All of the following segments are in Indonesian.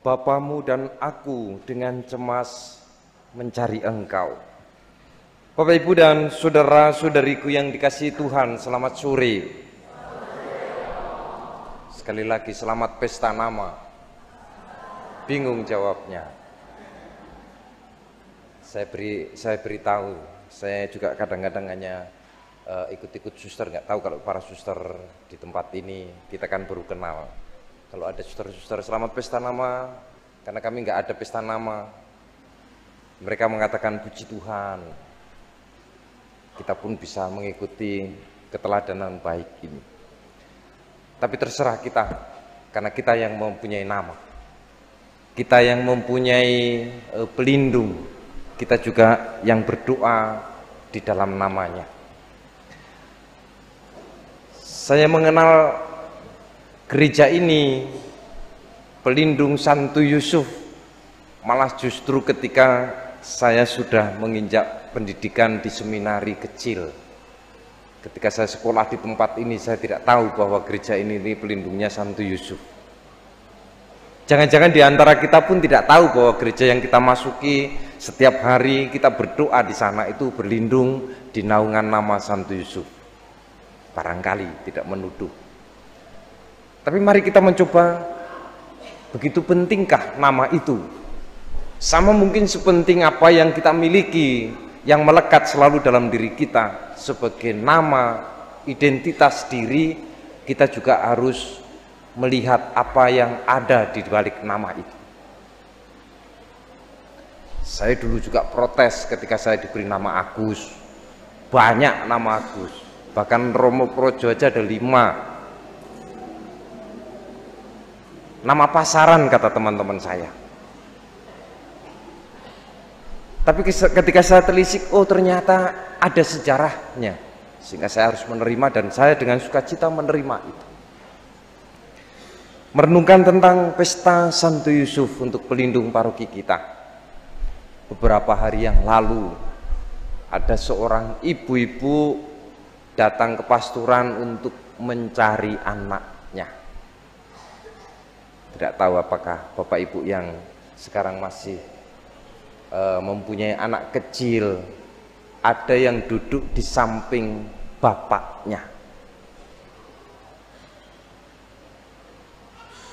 Bapamu dan aku dengan cemas mencari Engkau. Bapak, Ibu, dan saudara-saudariku yang dikasihi Tuhan, selamat sore. Sekali lagi, selamat pesta nama. Bingung jawabnya. Saya beritahu, saya juga kadang-kadang hanya ikut-ikut suster, nggak tahu kalau para suster di tempat ini, kita kan baru kenal. Kalau ada suster-suster selamat pesta nama, karena kami nggak ada pesta nama, mereka mengatakan puji Tuhan. Kita pun bisa mengikuti keteladanan baik ini. Tapi terserah kita, karena kita yang mempunyai nama, kita yang mempunyai pelindung, kita juga yang berdoa di dalam namanya. Saya mengenal gereja ini, pelindung Santo Yusuf, malah justru ketika saya sudah menginjak pendidikan di seminari kecil. Ketika saya sekolah di tempat ini, saya tidak tahu bahwa gereja ini pelindungnya Santo Yusuf. Jangan-jangan di antara kita pun tidak tahu bahwa gereja yang kita masuki setiap hari kita berdoa di sana itu berlindung di naungan nama Santo Yusuf. Barangkali tidak menuduh. Tapi mari kita mencoba, begitu pentingkah nama itu? Sama mungkin sepenting apa yang kita miliki, yang melekat selalu dalam diri kita sebagai nama, identitas diri, kita juga harus melihat apa yang ada di balik nama itu. Saya dulu juga protes ketika saya diberi nama Agus. Banyak nama Agus, bahkan Romo Projo aja ada 5. Nama pasaran kata teman-teman saya. Tapi ketika saya telisik, oh ternyata ada sejarahnya, sehingga saya harus menerima, dan saya dengan sukacita menerima itu. Merenungkan tentang pesta Santo Yusuf untuk pelindung paroki kita. Beberapa hari yang lalu ada seorang ibu-ibu datang ke pasturan untuk mencari anaknya. Tidak tahu apakah Bapak Ibu yang sekarang masih mempunyai anak kecil, ada yang duduk di samping bapaknya.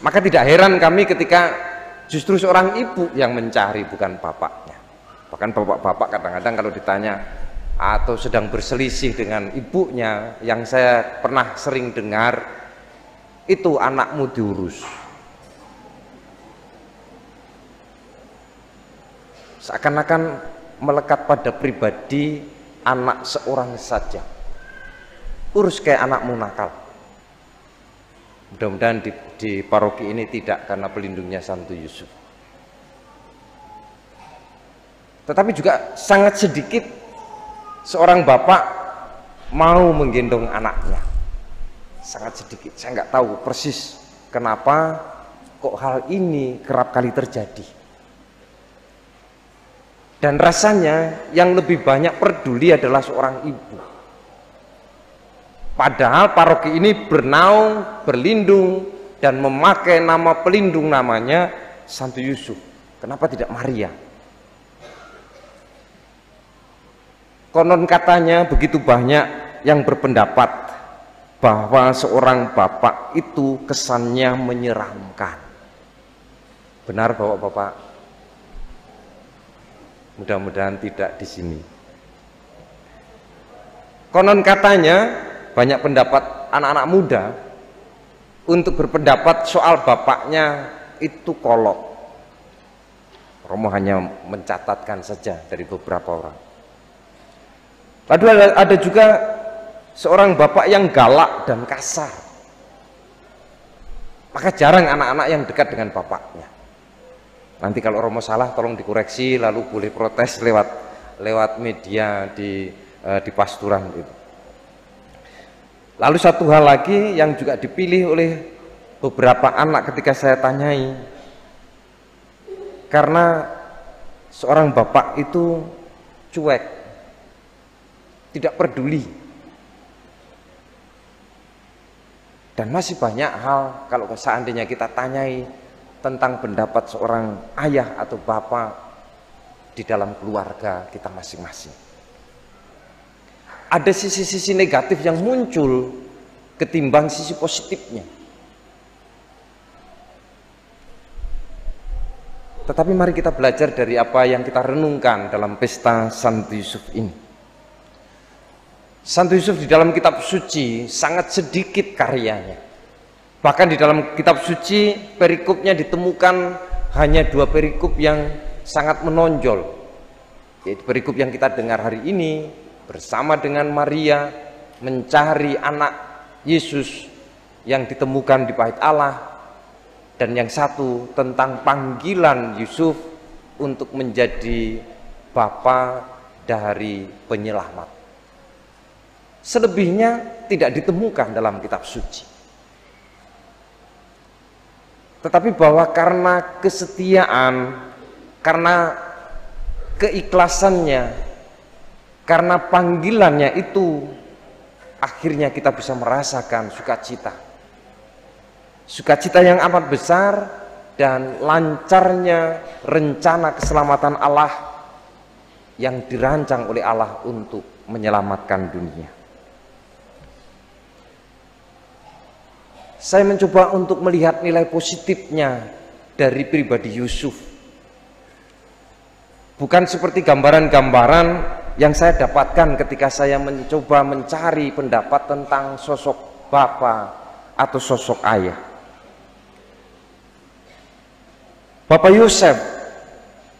Maka tidak heran kami ketika justru seorang ibu yang mencari, bukan bapaknya. Bahkan bapak-bapak kadang-kadang kalau ditanya atau sedang berselisih dengan ibunya, yang saya pernah sering dengar, itu anakmu diurus. Seakan-akan melekat pada pribadi anak seorang saja. Urus kayak anakmu nakal. Mudah-mudahan di paroki ini tidak, karena pelindungnya Santo Yusuf. Tetapi juga sangat sedikit seorang bapak mau menggendong anaknya. Sangat sedikit. Saya nggak tahu persis kenapa kok hal ini kerap kali terjadi. Dan rasanya yang lebih banyak peduli adalah seorang ibu. Padahal paroki ini bernaung, berlindung, dan memakai nama pelindung namanya Santo Yusuf. Kenapa tidak Maria? Konon katanya begitu banyak yang berpendapat bahwa seorang bapak itu kesannya menyeramkan. Benar bapak-bapak? Mudah-mudahan tidak di sini. Konon katanya banyak pendapat anak-anak muda untuk berpendapat soal bapaknya itu kolot. Romo hanya mencatatkan saja dari beberapa orang. Lalu ada juga seorang bapak yang galak dan kasar. Maka jarang anak-anak yang dekat dengan bapaknya. Nanti kalau Romo salah tolong dikoreksi, lalu boleh protes lewat media di pasturan itu. Lalu satu hal lagi yang juga dipilih oleh beberapa anak ketika saya tanyai, karena seorang bapak itu cuek, tidak peduli, dan masih banyak hal kalau seandainya kita tanyai, tentang pendapat seorang ayah atau bapak di dalam keluarga kita masing-masing. Ada sisi-sisi negatif yang muncul ketimbang sisi positifnya. Tetapi mari kita belajar dari apa yang kita renungkan dalam pesta Santo Yusuf ini. Santo Yusuf di dalam kitab suci sangat sedikit karyanya. Bahkan di dalam kitab suci perikopnya ditemukan hanya 2 perikop yang sangat menonjol, yaitu perikop yang kita dengar hari ini bersama dengan Maria mencari anak Yesus yang ditemukan di bait Allah, dan yang satu tentang panggilan Yusuf untuk menjadi bapa dari penyelamat. Selebihnya tidak ditemukan dalam kitab suci. Tetapi bahwa karena kesetiaan, karena keikhlasannya, karena panggilannya itu, akhirnya kita bisa merasakan sukacita. Sukacita yang amat besar dan lancarnya rencana keselamatan Allah yang dirancang oleh Allah untuk menyelamatkan dunia. Saya mencoba untuk melihat nilai positifnya dari pribadi Yusuf. Bukan seperti gambaran-gambaran yang saya dapatkan ketika saya mencoba mencari pendapat tentang sosok bapa atau sosok ayah. Bapak Yosef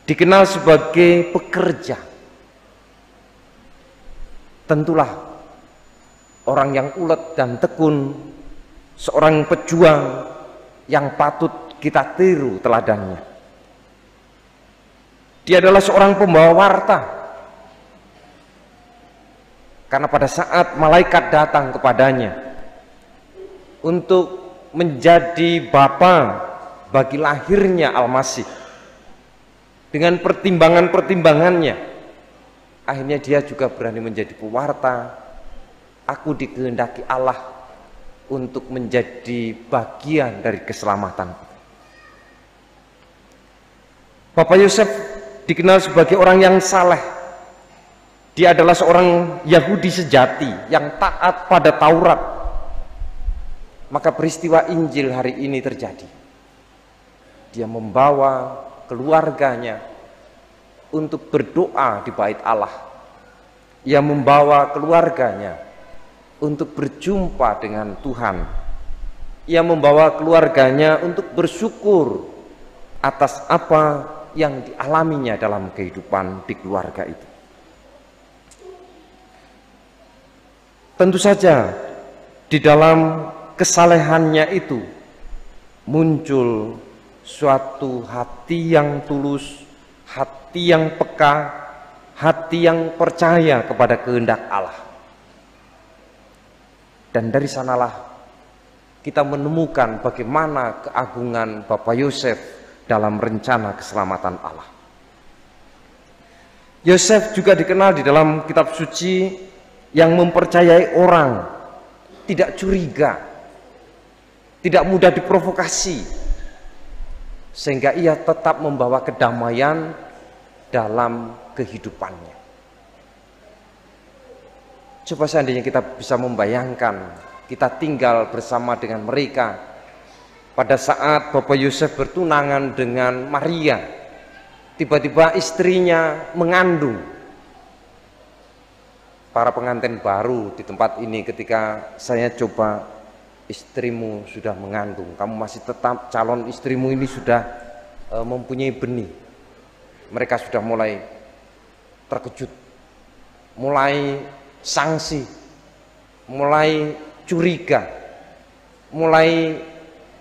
dikenal sebagai pekerja. Tentulah orang yang ulet dan tekun, seorang pejuang yang patut kita tiru teladannya. Dia adalah seorang pembawa warta, karena pada saat malaikat datang kepadanya untuk menjadi bapa bagi lahirnya Al-Masih, dengan pertimbangan-pertimbangannya, akhirnya dia juga berani menjadi pewarta. Aku dikehendaki Allah untuk menjadi bagian dari keselamatan. Bapak Yosef dikenal sebagai orang yang saleh. Dia adalah seorang Yahudi sejati yang taat pada Taurat. Maka peristiwa Injil hari ini terjadi. Dia membawa keluarganya untuk berdoa di bait Allah. Ia membawa keluarganya untuk berjumpa dengan Tuhan. Ia membawa keluarganya untuk bersyukur atas apa yang dialaminya dalam kehidupan di keluarga itu. Tentu saja di dalam kesalehannya itu muncul suatu hati yang tulus, hati yang peka, hati yang percaya kepada kehendak Allah. Dan dari sanalah kita menemukan bagaimana keagungan Bapak Yosef dalam rencana keselamatan Allah. Yosef juga dikenal di dalam kitab suci yang mempercayai orang, tidak curiga, tidak mudah diprovokasi, sehingga ia tetap membawa kedamaian dalam kehidupannya. Coba seandainya kita bisa membayangkan kita tinggal bersama dengan mereka pada saat Bapak Yosef bertunangan dengan Maria, tiba-tiba istrinya mengandung. Para pengantin baru di tempat ini, ketika saya coba, istrimu sudah mengandung, kamu masih tetap calon istrimu ini sudah mempunyai benih. Mereka sudah mulai terkejut, mulai sanksi, mulai curiga, mulai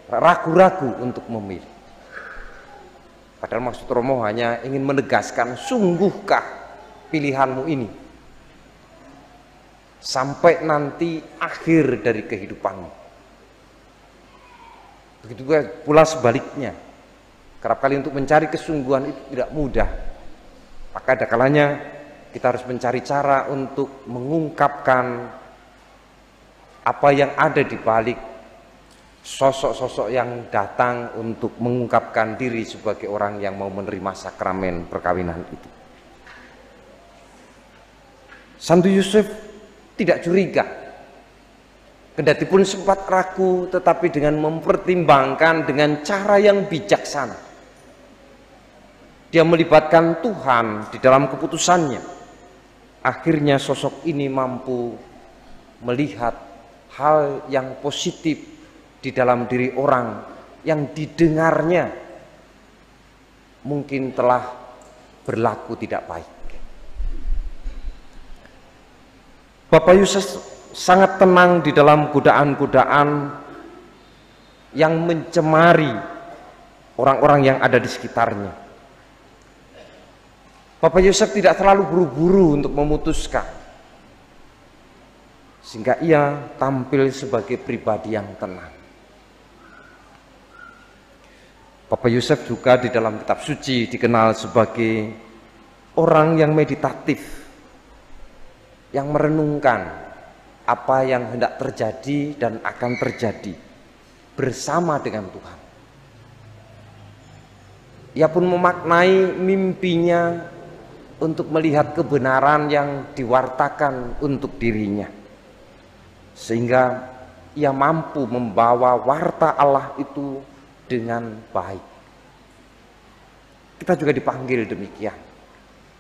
ragu-ragu untuk memilih. Padahal maksud Romo hanya ingin menegaskan, sungguhkah pilihanmu ini sampai nanti akhir dari kehidupanmu. Begitu pula sebaliknya, kerap kali untuk mencari kesungguhan itu tidak mudah. Maka ada kalanya kita harus mencari cara untuk mengungkapkan apa yang ada di balik sosok-sosok yang datang untuk mengungkapkan diri sebagai orang yang mau menerima sakramen perkawinan itu. Santo Yusuf tidak curiga, kendati pun sempat ragu, tetapi dengan mempertimbangkan dengan cara yang bijaksana, dia melibatkan Tuhan di dalam keputusannya. Akhirnya sosok ini mampu melihat hal yang positif di dalam diri orang yang didengarnya mungkin telah berlaku tidak baik. Bapak Yusuf sangat tenang di dalam godaan-godaan yang mencemari orang-orang yang ada di sekitarnya. Bapak Yusuf tidak terlalu buru-buru untuk memutuskan, sehingga ia tampil sebagai pribadi yang tenang. Bapak Yusuf juga di dalam kitab suci dikenal sebagai orang yang meditatif, yang merenungkan apa yang hendak terjadi dan akan terjadi bersama dengan Tuhan. Ia pun memaknai mimpinya untuk melihat kebenaran yang diwartakan untuk dirinya, sehingga ia mampu membawa warta Allah itu dengan baik. Kita juga dipanggil demikian,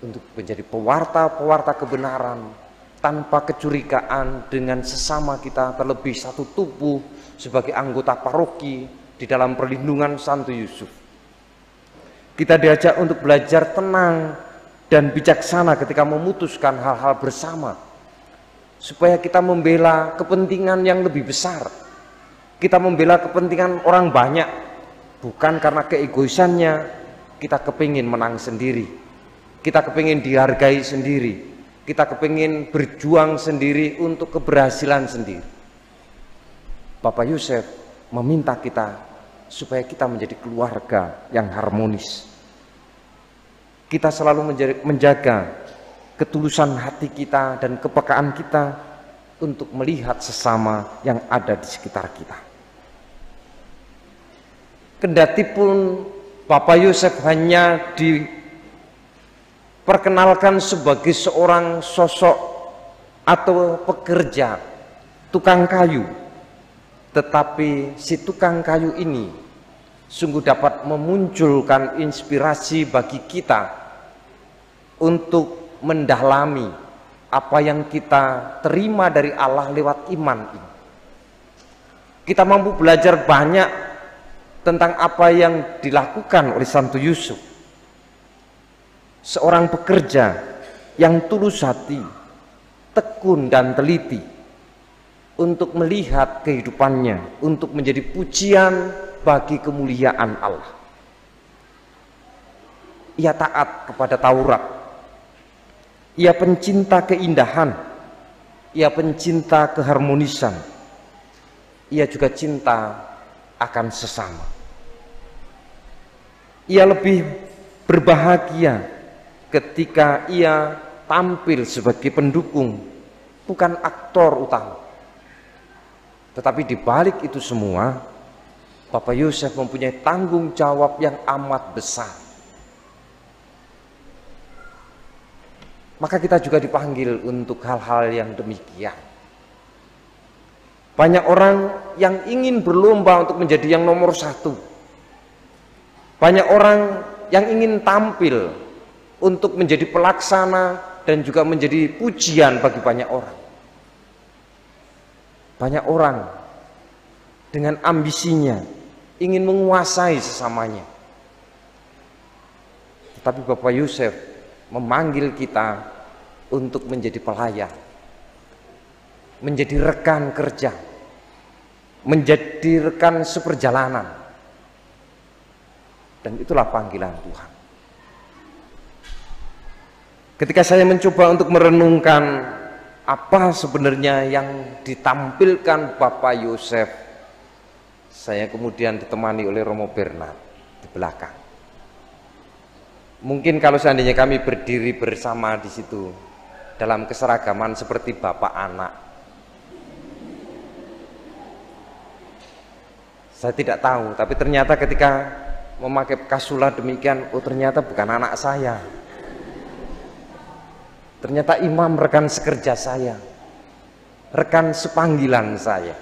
untuk menjadi pewarta-pewarta kebenaran tanpa kecurigaan dengan sesama kita, terlebih satu tubuh sebagai anggota paroki di dalam perlindungan Santo Yusuf. Kita diajak untuk belajar tenang dan bijaksana ketika memutuskan hal-hal bersama, supaya kita membela kepentingan yang lebih besar. Kita membela kepentingan orang banyak, bukan karena keegoisannya kita kepingin menang sendiri, kita kepingin dihargai sendiri, kita kepingin berjuang sendiri untuk keberhasilan sendiri. Bapak Yusuf meminta kita supaya kita menjadi keluarga yang harmonis. Kita selalu menjaga ketulusan hati kita dan kepekaan kita untuk melihat sesama yang ada di sekitar kita. Kendati pun Bapak Yusuf hanya diperkenalkan sebagai seorang sosok atau pekerja tukang kayu, tetapi si tukang kayu ini sungguh dapat memunculkan inspirasi bagi kita untuk mendalami apa yang kita terima dari Allah lewat iman ini. Kita mampu belajar banyak tentang apa yang dilakukan oleh Santo Yusuf, seorang pekerja yang tulus hati, tekun dan teliti untuk melihat kehidupannya untuk menjadi pujian bagi kemuliaan Allah. Ia taat kepada Taurat, ia pencinta keindahan, ia pencinta keharmonisan, ia juga cinta akan sesama. Ia lebih berbahagia ketika ia tampil sebagai pendukung, bukan aktor utama. Tetapi di balik itu semua, Bapak Yusuf mempunyai tanggung jawab yang amat besar. Maka kita juga dipanggil untuk hal-hal yang demikian. Banyak orang yang ingin berlomba untuk menjadi yang nomor satu. Banyak orang yang ingin tampil untuk menjadi pelaksana dan juga menjadi pujian bagi banyak orang. Banyak orang dengan ambisinya ingin menguasai sesamanya. Tetapi Bapak Yusuf memanggil kita untuk menjadi pelayan, menjadi rekan kerja, menjadi rekan seperjalanan. Dan itulah panggilan Tuhan. Ketika saya mencoba untuk merenungkan apa sebenarnya yang ditampilkan Bapak Yusuf, saya kemudian ditemani oleh Romo Bernard di belakang. Mungkin kalau seandainya kami berdiri bersama di situ dalam keseragaman seperti bapak anak, Saya tidak tahu, tapi ternyata ketika memakai kasula demikian, oh ternyata bukan anak saya. Ternyata imam rekan sekerja saya, rekan sepanggilan saya.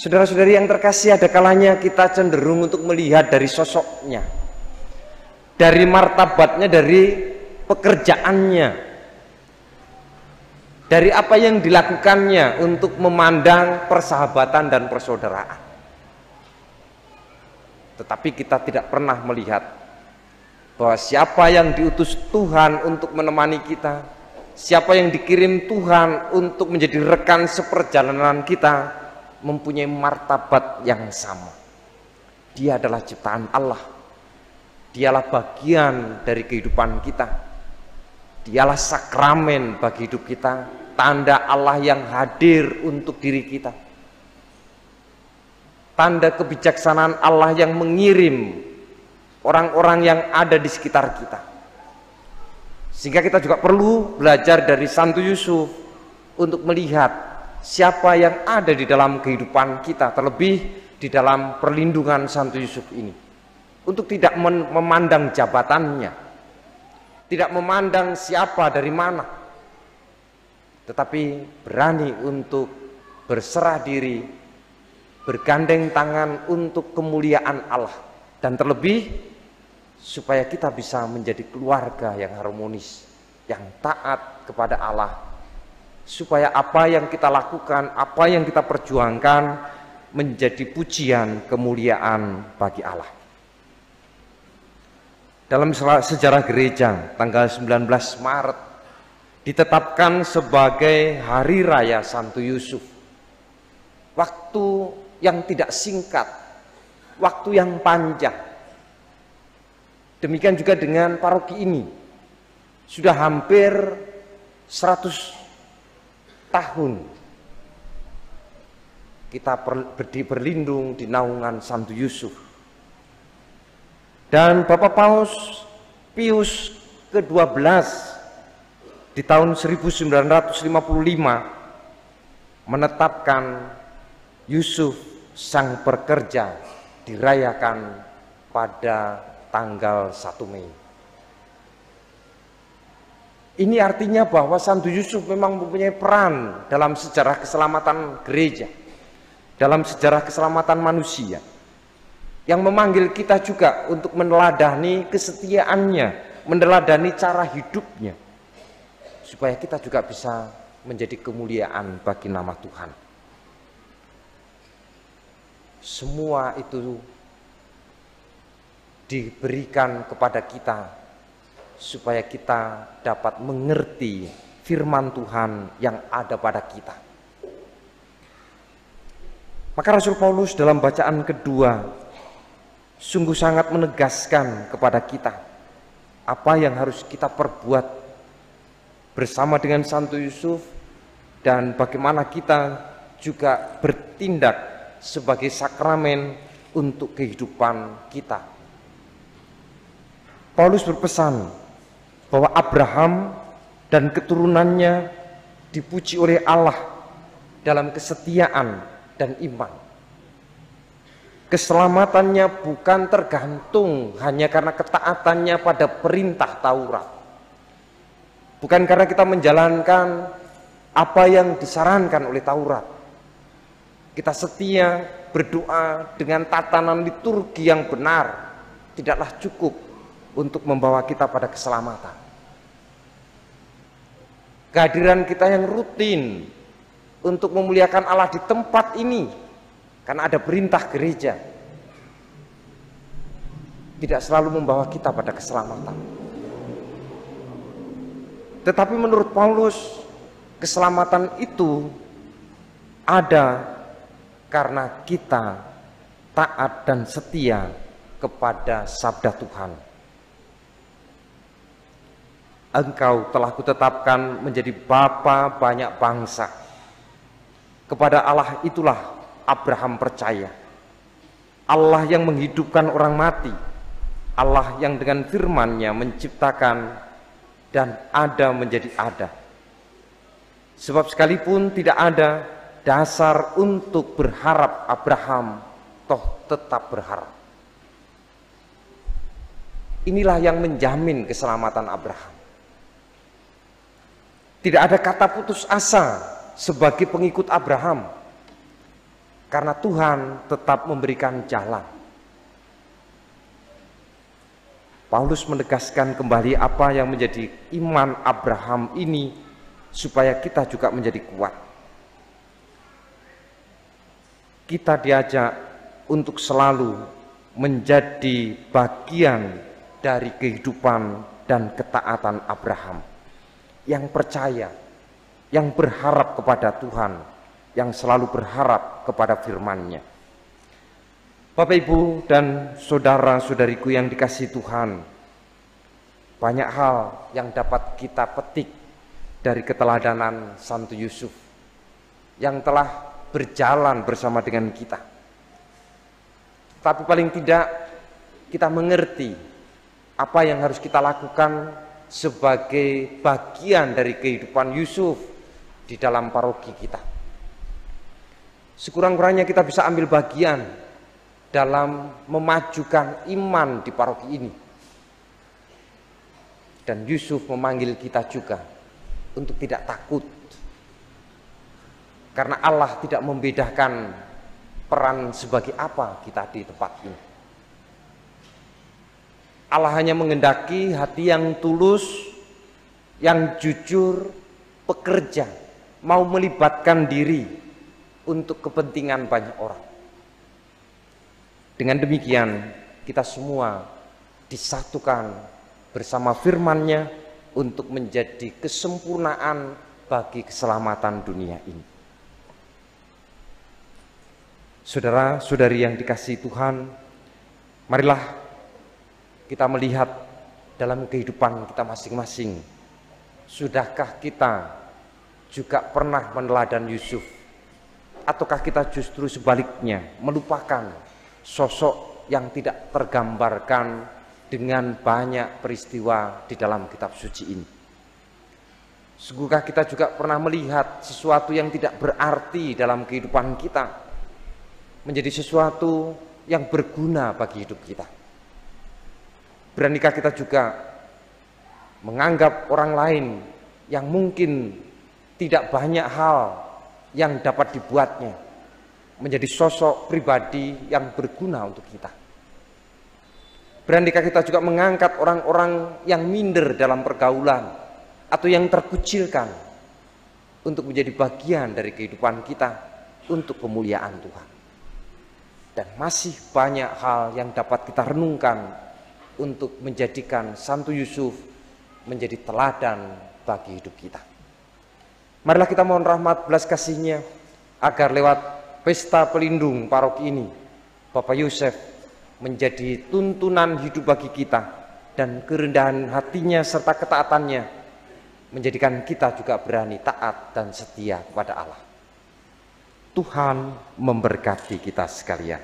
Saudara-saudari yang terkasih, ada kalanya kita cenderung untuk melihat dari sosoknya, dari martabatnya, dari pekerjaannya, dari apa yang dilakukannya untuk memandang persahabatan dan persaudaraan. Tetapi kita tidak pernah melihat bahwa siapa yang diutus Tuhan untuk menemani kita, siapa yang dikirim Tuhan untuk menjadi rekan seperjalanan kita, mempunyai martabat yang sama. Dia adalah ciptaan Allah, dialah bagian dari kehidupan kita, dialah sakramen bagi hidup kita, tanda Allah yang hadir untuk diri kita, tanda kebijaksanaan Allah yang mengirim orang-orang yang ada di sekitar kita. Sehingga kita juga perlu belajar dari Santo Yusuf untuk melihat siapa yang ada di dalam kehidupan kita, terlebih di dalam perlindungan Santo Yusuf ini, untuk tidak memandang jabatannya, tidak memandang siapa dari mana, tetapi berani untuk berserah diri, bergandeng tangan untuk kemuliaan Allah, dan terlebih supaya kita bisa menjadi keluarga yang harmonis, yang taat kepada Allah, supaya apa yang kita lakukan, apa yang kita perjuangkan menjadi pujian kemuliaan bagi Allah. Dalam sejarah gereja, tanggal 19 Maret ditetapkan sebagai Hari Raya Santo Yusuf. Waktu yang tidak singkat, waktu yang panjang. Demikian juga dengan paroki ini, sudah hampir 100 tahun kita berlindung di naungan Santo Yusuf. Dan Bapak Paus Pius ke-12 di tahun 1955 menetapkan Yusuf sang pekerja dirayakan pada tanggal 1 Mei. Ini artinya bahwa Santo Yusuf memang mempunyai peran dalam sejarah keselamatan gereja, dalam sejarah keselamatan manusia, yang memanggil kita juga untuk meneladani kesetiaannya, meneladani cara hidupnya, supaya kita juga bisa menjadi kemuliaan bagi nama Tuhan. Semua itu diberikan kepada kita supaya kita dapat mengerti firman Tuhan yang ada pada kita. Maka Rasul Paulus dalam bacaan kedua sungguh sangat menegaskan kepada kita apa yang harus kita perbuat bersama dengan Santo Yusuf, dan bagaimana kita juga bertindak sebagai sakramen untuk kehidupan kita. Paulus berpesan bahwa Abraham dan keturunannya dipuji oleh Allah dalam kesetiaan dan iman. Keselamatannya bukan tergantung hanya karena ketaatannya pada perintah Taurat, bukan karena kita menjalankan apa yang disarankan oleh Taurat. Kita setia berdoa dengan tatanan liturgi yang benar tidaklah cukup untuk membawa kita pada keselamatan. Kehadiran kita yang rutin untuk memuliakan Allah di tempat ini, karena ada perintah gereja, tidak selalu membawa kita pada keselamatan. Tetapi menurut Paulus, keselamatan itu ada karena kita taat dan setia kepada sabda Tuhan. Engkau telah kutetapkan menjadi bapa banyak bangsa. Kepada Allah itulah Abraham percaya. Allah yang menghidupkan orang mati, Allah yang dengan firman-Nya menciptakan dan ada menjadi ada. Sebab sekalipun tidak ada, dasar untuk berharap Abraham toh tetap berharap. Inilah yang menjamin keselamatan Abraham. Tidak ada kata putus asa sebagai pengikut Abraham, karena Tuhan tetap memberikan jalan. Paulus menegaskan kembali apa yang menjadi iman Abraham ini supaya kita juga menjadi kuat. Kita diajak untuk selalu menjadi bagian dari kehidupan dan ketaatan Abraham yang percaya, yang berharap kepada Tuhan, yang selalu berharap kepada firman-Nya. Bapak, Ibu, dan saudara-saudariku yang dikasihi Tuhan, banyak hal yang dapat kita petik dari keteladanan Santo Yusuf yang telah berjalan bersama dengan kita. Tapi paling tidak kita mengerti apa yang harus kita lakukan sebagai bagian dari kehidupan Yusuf di dalam paroki kita. Sekurang-kurangnya kita bisa ambil bagian dalam memajukan iman di paroki ini. Dan Yusuf memanggil kita juga untuk tidak takut, karena Allah tidak membedakan peran sebagai apa kita di tempat ini. Allah hanya menghendaki hati yang tulus, yang jujur, pekerja, mau melibatkan diri untuk kepentingan banyak orang. Dengan demikian kita semua disatukan bersama firman-Nya untuk menjadi kesempurnaan bagi keselamatan dunia ini. Saudara-saudari yang dikasihi Tuhan, marilah kita melihat dalam kehidupan kita masing-masing. Sudahkah kita juga pernah meneladani Yusuf? Ataukah kita justru sebaliknya melupakan sosok yang tidak tergambarkan dengan banyak peristiwa di dalam kitab suci ini? Sungguhkah kita juga pernah melihat sesuatu yang tidak berarti dalam kehidupan kita menjadi sesuatu yang berguna bagi hidup kita? Beranikah kita juga menganggap orang lain yang mungkin tidak banyak hal yang dapat dibuatnya menjadi sosok pribadi yang berguna untuk kita? Beranikah kita juga mengangkat orang-orang yang minder dalam pergaulan atau yang terkucilkan untuk menjadi bagian dari kehidupan kita untuk kemuliaan Tuhan? Dan masih banyak hal yang dapat kita renungkan untuk menjadikan Santo Yusuf menjadi teladan bagi hidup kita. Marilah kita mohon rahmat belas kasih-Nya agar lewat pesta pelindung paroki ini Bapak Yusuf menjadi tuntunan hidup bagi kita, dan kerendahan hatinya serta ketaatannya menjadikan kita juga berani taat dan setia kepada Allah. Tuhan memberkati kita sekalian.